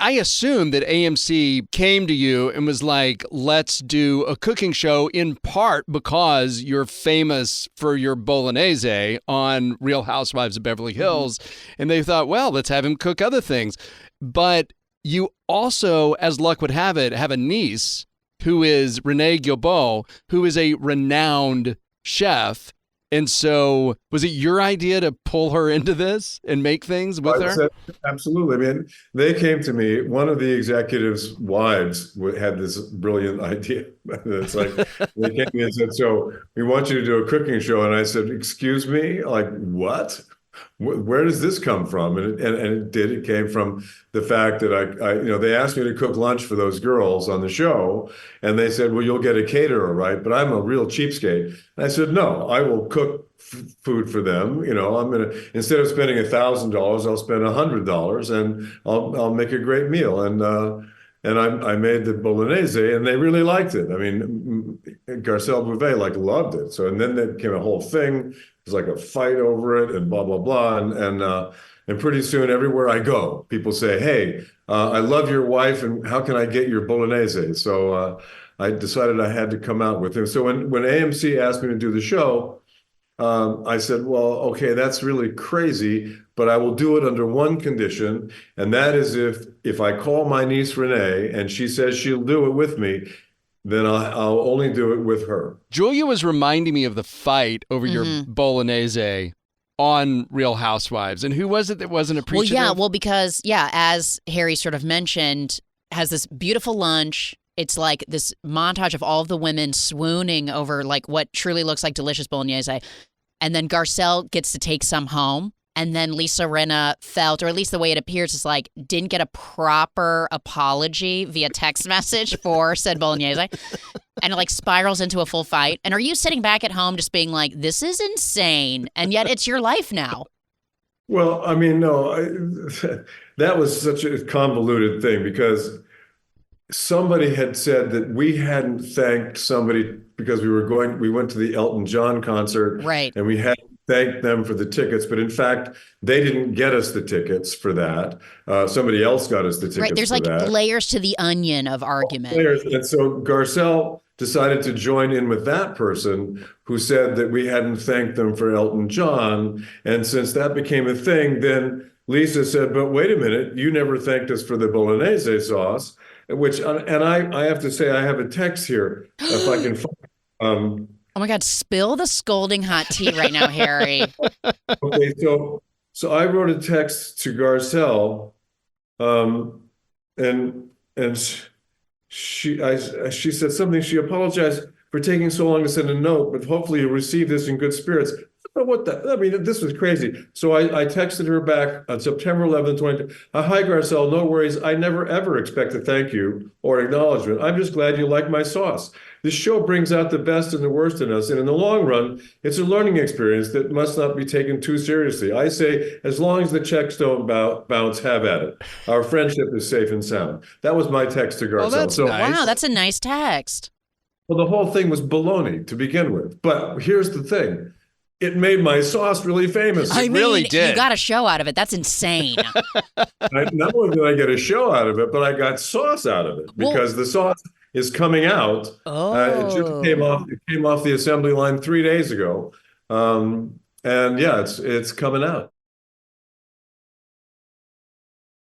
I assume that AMC came to you and was like, let's do a cooking show, in part because you're famous for your Bolognese on Real Housewives of Beverly Hills. And they thought, well, let's have him cook other things. But you also, as luck would have it, have a niece who is Renee Guilbeault, who is a renowned chef. And so was it your idea to pull her into this and make things with her? Absolutely. I mean, they came to me. One of the executives' wives had this brilliant idea. It's like, they came to me and said, so we want you to do a cooking show. And I said, excuse me, like, what? Where does this come from? And it did. It came from the fact that they asked me to cook lunch for those girls on the show, and they said, "Well, you'll get a caterer, right?" But I'm a real cheapskate. And I said, "No, I will cook food for them. I'm gonna, instead of spending $1,000, I'll spend $100, and I'll make a great meal." And I made the Bolognese, and they really liked it. I mean, Garcelle Bouvet loved it. So, and then there came a whole thing. It was like a fight over it, and blah blah blah. And pretty soon, everywhere I go, people say, "Hey, I love your wife, and how can I get your Bolognese?" So I decided I had to come out with him. So when AMC asked me to do the show, I said, well, okay, that's really crazy, but I will do it under one condition, and that is if I call my niece Renee and she says she'll do it with me, then I'll only do it with her. Julia was reminding me of the fight over your Bolognese on Real Housewives. And who was it that wasn't appreciative? Because as Harry sort of mentioned, has this beautiful lunch. It's like this montage of all of the women swooning over like what truly looks like delicious Bolognese. And then Garcelle gets to take some home. And then Lisa Rinna felt, or at least the way it appears, is like didn't get a proper apology via text message for said Bolognese. And it like spirals into a full fight. And are you sitting back at home just being like, this is insane, and yet it's your life now? Well, I mean, no, that was such a convoluted thing because somebody had said that we hadn't thanked somebody because we went to the Elton John concert. Right. And we hadn't thanked them for the tickets, but in fact, they didn't get us the tickets for that. Somebody else got us the tickets. Right. There's for like that. layers to the onion of argument. Layers. And so Garcelle decided to join in with that person who said that we hadn't thanked them for Elton John. And since that became a thing, then Lisa said, but wait a minute, you never thanked us for the Bolognese sauce, which, and I have to say, I have a text here, if I can find. Oh my God, spill the scalding hot tea right now, Harry. Okay, so I wrote a text to Garcelle, and she said something. She apologized for taking so long to send a note, but hopefully you received this in good spirits. I mean, this was crazy. So I texted her back on September 11th, 20. Hi, Garcelle, no worries. I never, ever expect a thank you or acknowledgement. I'm just glad you like my sauce. This show brings out the best and the worst in us. And in the long run, it's a learning experience that must not be taken too seriously. I say, as long as the checks don't bounce, have at it. Our friendship is safe and sound. That was my text to Garcelle. Oh, that's nice. Wow, that's a nice text. Well, the whole thing was baloney to begin with. But here's the thing. It made my sauce really famous. I mean, really did. You got a show out of it. That's insane. Not only did I get a show out of it, but I got sauce out of it because the sauce is coming out. It just came off the assembly line 3 days ago. And yeah, it's coming out.